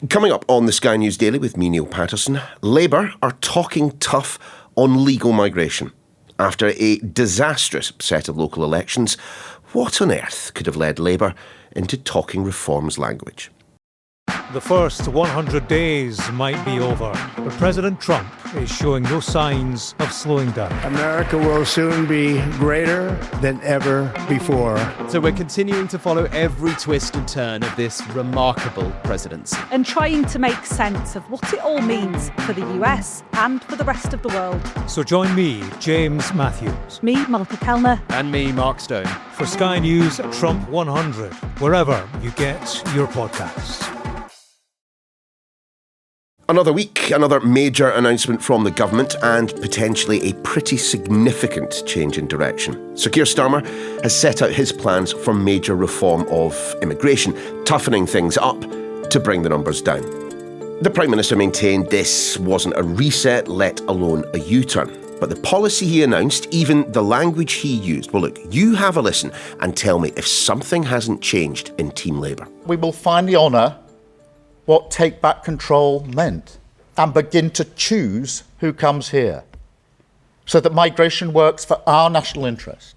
Coming up on the Sky News Daily with me, Niall Paterson, Labour are talking tough on legal migration. After a disastrous set of local elections, what on earth could have led Labour into talking reforms language? The first 100 days might be over, but President Trump is showing no signs of slowing down. America will soon be greater than ever before. So we're continuing to follow every twist and turn of this remarkable presidency. And trying to make sense of what it all means for the US and for the rest of the world. So join me, James Matthews. Me, Malta Kellner. And me, Mark Stone. For Sky News Trump 100, wherever you get your podcasts. Another week, another major announcement from the government and potentially a pretty significant change in direction. So Keir Starmer has set out his plans for major reform of immigration, toughening things up to bring the numbers down. The Prime Minister maintained this wasn't a reset, let alone a U-turn. But the policy he announced, even the language he used, well look, you have a listen and tell me if something hasn't changed in Team Labour. We will finally honour what take back control meant and begin to choose who comes here so that migration works for our national interest.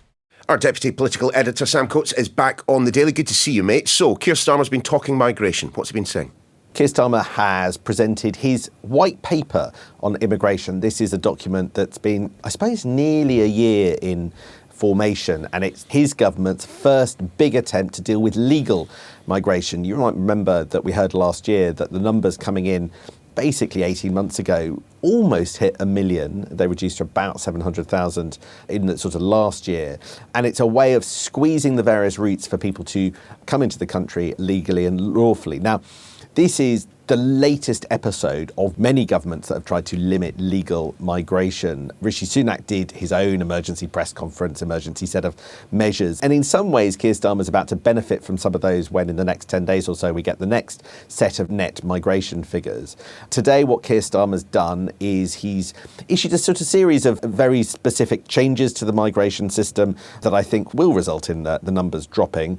Our Deputy Political Editor, Sam Coates, is back on the Daily. Good to see you, mate. So, Keir Starmer's been talking migration. What's he been saying? Keir Starmer has presented his white paper on immigration. This is a document that's been, I suppose, nearly a year in formation, and it's his government's first big attempt to deal with legal migration. You might remember that we heard last year that the numbers coming in basically 18 months ago almost hit 1 million. They reduced to about 700,000 in the sort of last year. And it's a way of squeezing the various routes for people to come into the country legally and lawfully. Now, this is the latest episode of many governments that have tried to limit legal migration. Rishi Sunak did his own emergency press conference, emergency set of measures. And in some ways, Keir Starmer is about to benefit from some of those when in the next 10 days or so we get the next set of net migration figures. Today, what Keir Starmer's done is he's issued a sort of series of very specific changes to the migration system that I think will result in the numbers dropping.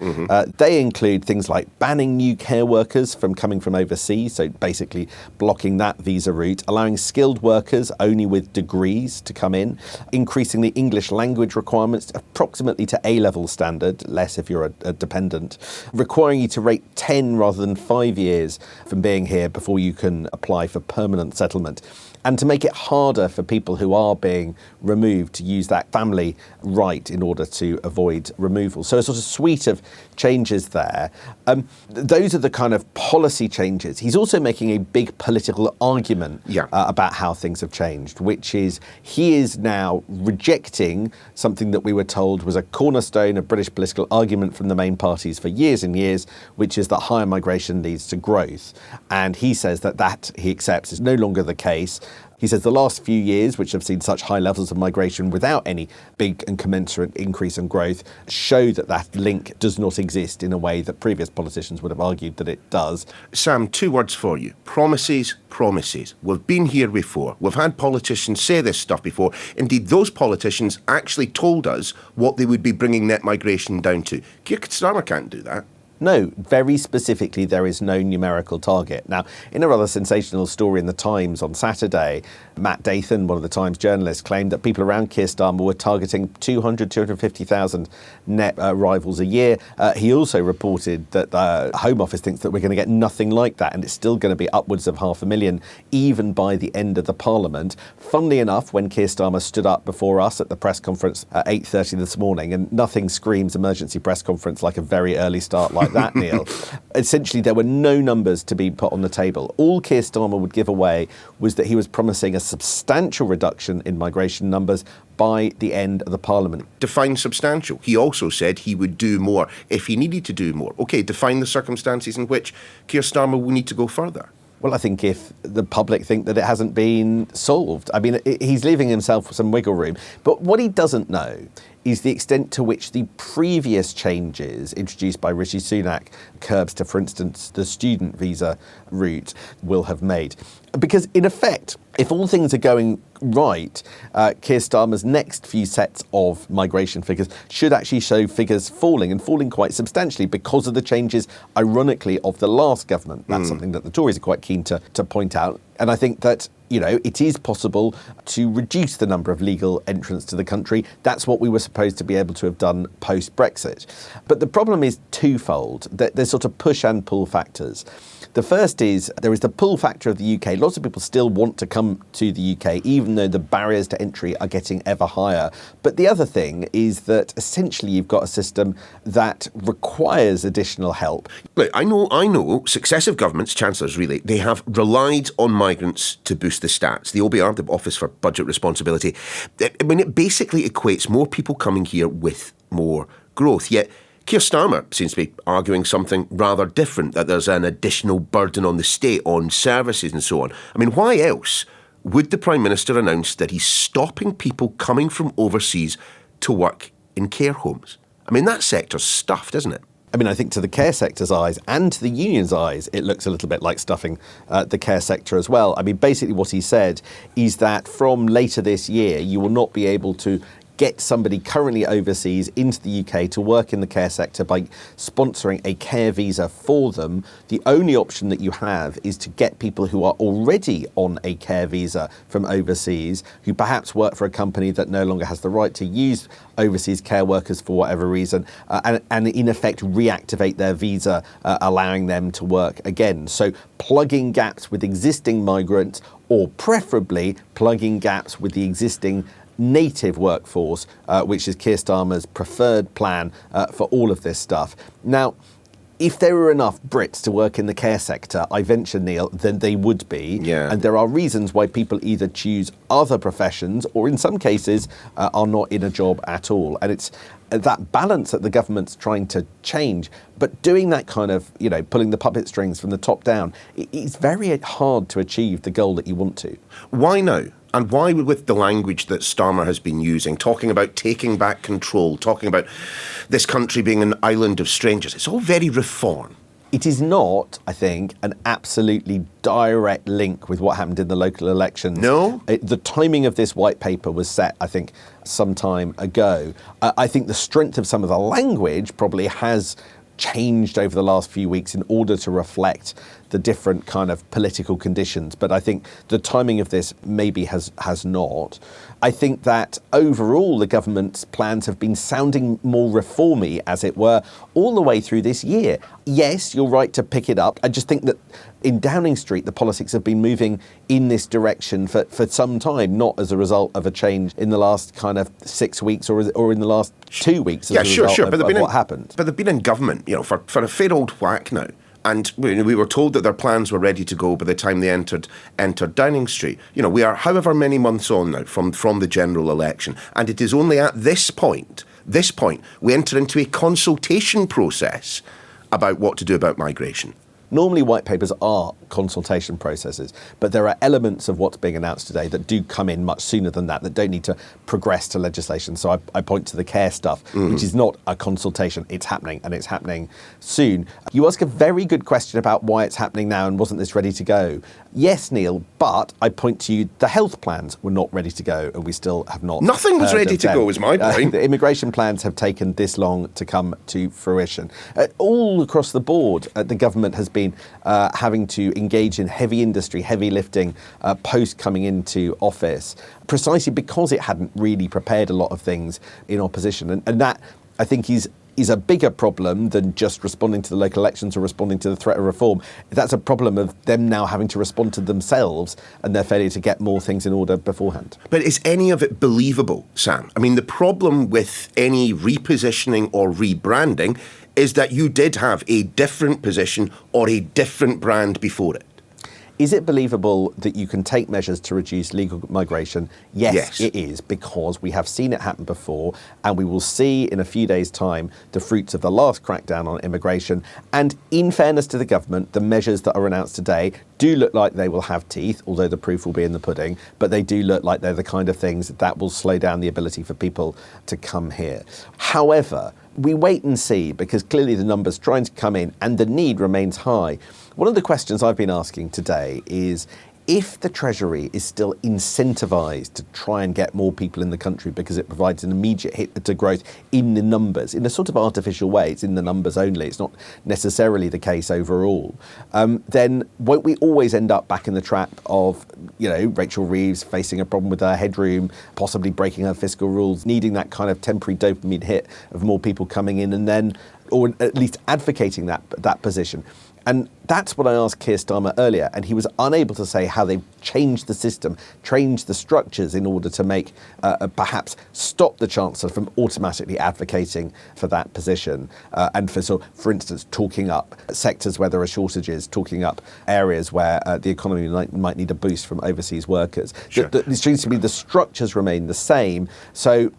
They include things like banning new care workers from coming from overseas, so basically blocking that visa route, allowing skilled workers only with degrees to come in, increasing the English language requirements approximately to A-level standard, less if you're a dependent, requiring you to rate 10 rather than 5 years from being here before you can apply for permanent settlement, and to make it harder for people who are being removed to use that family right in order to avoid removal. So a sort of suite of changes there. Those are the kind of policy changes. He's also making a big political argument about how things have changed, which is he is now rejecting something that we were told was a cornerstone of British political argument from the main parties for years and years, which is that higher migration leads to growth. And he says that he accepts is no longer the case. He says the last few years, which have seen such high levels of migration without any big and commensurate increase in growth, show that link does not exist in a way that previous politicians would have argued that it does. Sam, 2 words for you. Promises, promises. We've been here before. We've had politicians say this stuff before. Indeed, those politicians actually told us what they would be bringing net migration down to. Keir Starmer can't do that. No, very specifically, there is no numerical target. Now, in a rather sensational story in The Times on Saturday, Matt Dathan, one of the Times journalists, claimed that people around Keir Starmer were targeting 250,000 net arrivals a year. He also reported that the Home Office thinks that we're going to get nothing like that, and it's still going to be upwards of 500,000, even by the end of the Parliament. Funnily enough, when Keir Starmer stood up before us at the press conference at 8:30 this morning, and nothing screams emergency press conference like a very early start like that, Neil. Essentially, there were no numbers to be put on the table. All Keir Starmer would give away was that he was promising a substantial reduction in migration numbers by the end of the Parliament. Define substantial. He also said he would do more if he needed to do more. OK, define the circumstances in which Keir Starmer will need to go further. Well, I think if the public think that it hasn't been solved, I mean, he's leaving himself some wiggle room. But what he doesn't know is the extent to which the previous changes introduced by Rishi Sunak, curbs to, for instance, the student visa route, will have made. Because in effect, if all things are going right, Keir Starmer's next few sets of migration figures should actually show figures falling, and falling quite substantially because of the changes, ironically, of the last government. That's something that the Tories are quite keen to point out. And I think that, you know, it is possible to reduce the number of legal entrants to the country. That's what we were supposed to be able to have done post-Brexit. But the problem is twofold. There's sort of push and pull factors. The first is there is the pull factor of the UK. Lots of people still want to come to the UK, even though the barriers to entry are getting ever higher. But the other thing is that essentially you've got a system that requires additional help. Look, I know successive governments, chancellors really, they have relied on migrants to boost the stats. The OBR, the Office for Budget Responsibility, I mean, it basically equates more people coming here with more growth. Yet Keir Starmer seems to be arguing something rather different, that there's an additional burden on the state, on services and so on. I mean, why else would the Prime Minister announce that he's stopping people coming from overseas to work in care homes? I mean, that sector's stuffed, isn't it? I mean, I think to the care sector's eyes and to the union's eyes, it looks a little bit like stuffing the care sector as well. I mean, basically what he said is that from later this year, you will not be able to get somebody currently overseas into the UK to work in the care sector by sponsoring a care visa for them. The only option that you have is to get people who are already on a care visa from overseas, who perhaps work for a company that no longer has the right to use overseas care workers for whatever reason, and in effect reactivate their visa, allowing them to work again. So plugging gaps with existing migrants, or preferably plugging gaps with the existing native workforce, which is Keir Starmer's preferred plan for all of this stuff. Now, if there were enough Brits to work in the care sector, I venture, Neil, then they would be. Yeah. And there are reasons why people either choose other professions or in some cases are not in a job at all. And it's that balance that the government's trying to change. But doing that kind of, you know, pulling the puppet strings from the top down, it's very hard to achieve the goal that you want to. Why now? And why, with the language that Starmer has been using, talking about taking back control, talking about this country being an island of strangers, it's all very reform. It is not, I think, an absolutely direct link with what happened in the local elections. No? The timing of this white paper was set, I think, some time ago. I think the strength of some of the language probably has changed over the last few weeks in order to reflect the different kind of political conditions. But I think the timing of this maybe has not. I think that overall the government's plans have been sounding more reformy, as it were, all the way through this year. Yes, you're right to pick it up. I just think that in Downing Street, the politics have been moving in this direction for some time, not as a result of a change in the last kind of 6 weeks or in the last 2 weeks as a result of what happened. But they've been in government, you know, for a fair old whack now. And we were told that their plans were ready to go by the time they entered Downing Street. You know, we are however many months on now from the general election. And it is only at this point, we enter into a consultation process about what to do about migration. Normally white papers are consultation processes, but there are elements of what's being announced today that do come in much sooner than that don't need to progress to legislation. So I point to the care stuff, which is not a consultation. It's happening, and it's happening soon. You ask a very good question about why it's happening now and wasn't this ready to go. Yes, Neil, but I point to you, the health plans were not ready to go, and we still have not. Nothing was ready to go, is my point. The immigration plans have taken this long to come to fruition. All across the board, the government has been having to engage in heavy industry, heavy lifting post coming into office, precisely because it hadn't really prepared a lot of things in opposition. And that, I think, is a bigger problem than just responding to the local elections or responding to the threat of reform. That's a problem of them now having to respond to themselves and their failure to get more things in order beforehand. But is any of it believable, Sam? I mean, the problem with any repositioning or rebranding is that you did have a different position or a different brand before it. Is it believable that you can take measures to reduce legal migration? Yes, it is, because we have seen it happen before, and we will see in a few days' time the fruits of the last crackdown on immigration. And in fairness to the government, the measures that are announced today do look like they will have teeth, although the proof will be in the pudding, but they do look like they're the kind of things that will slow down the ability for people to come here. However, we wait and see, because clearly the numbers trying to come in and the need remains high. One of the questions I've been asking today is, if the Treasury is still incentivised to try and get more people in the country because it provides an immediate hit to growth in the numbers, in a sort of artificial way, it's in the numbers only, it's not necessarily the case overall, then won't we always end up back in the trap of, Rachel Reeves facing a problem with her headroom, possibly breaking her fiscal rules, needing that kind of temporary dopamine hit of more people coming in and then, or at least advocating that position? And that's what I asked Keir Starmer earlier, and he was unable to say how they've changed the system, changed the structures in order to make, perhaps stop the Chancellor from automatically advocating for that position, and for instance, talking up sectors where there are shortages, talking up areas where the economy might need a boost from overseas workers. Sure. It seems to me the structures remain the same. So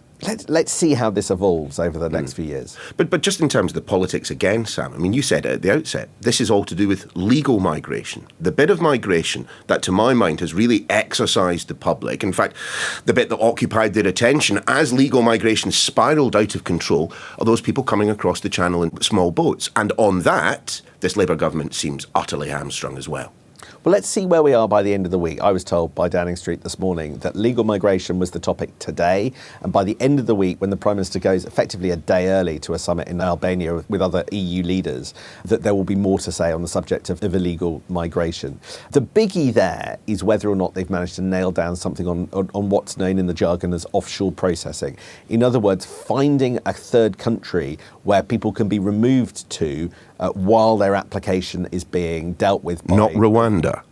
let's see how this evolves over the next few years. But just in terms of the politics again, Sam, I mean, you said it at the outset, this is all to do with legal migration. The bit of migration that, to my mind, has really exercised the public, in fact, the bit that occupied their attention as legal migration spiralled out of control, are those people coming across the channel in small boats. And on that, this Labour government seems utterly hamstrung as well. Well, let's see where we are by the end of the week. I was told by Downing Street this morning that legal migration was the topic today, and by the end of the week, when the Prime Minister goes effectively a day early to a summit in Albania with other EU leaders, that there will be more to say on the subject of illegal migration. The biggie there is whether or not they've managed to nail down something on what's known in the jargon as offshore processing. In other words, finding a third country where people can be removed to while their application is being dealt with by... Not Rwanda.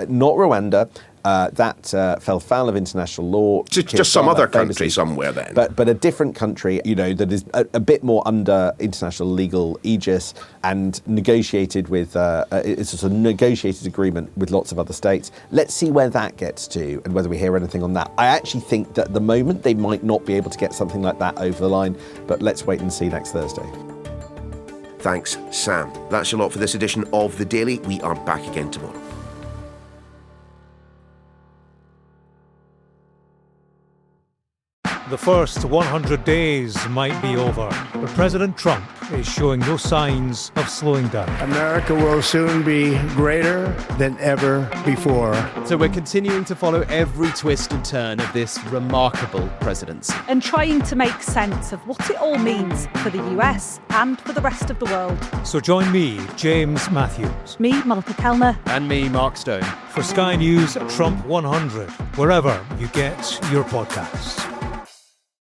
Not Rwanda. That fell foul of international law. Just some other country somewhere then. But a different country, that is a bit more under international legal aegis and negotiated with, it's a sort of negotiated agreement with lots of other states. Let's see where that gets to and whether we hear anything on that. I actually think that at the moment they might not be able to get something like that over the line, but let's wait and see next Thursday. Thanks, Sam. That's your lot for this edition of The Daily. We are back again tomorrow. The first 100 days might be over, but President Trump is showing no signs of slowing down. America will soon be greater than ever before. So we're continuing to follow every twist and turn of this remarkable presidency. And trying to make sense of what it all means for the US and for the rest of the world. So join me, James Matthews. Me, Malika Kellner. And me, Mark Stone. For Sky News Trump 100, wherever you get your podcasts.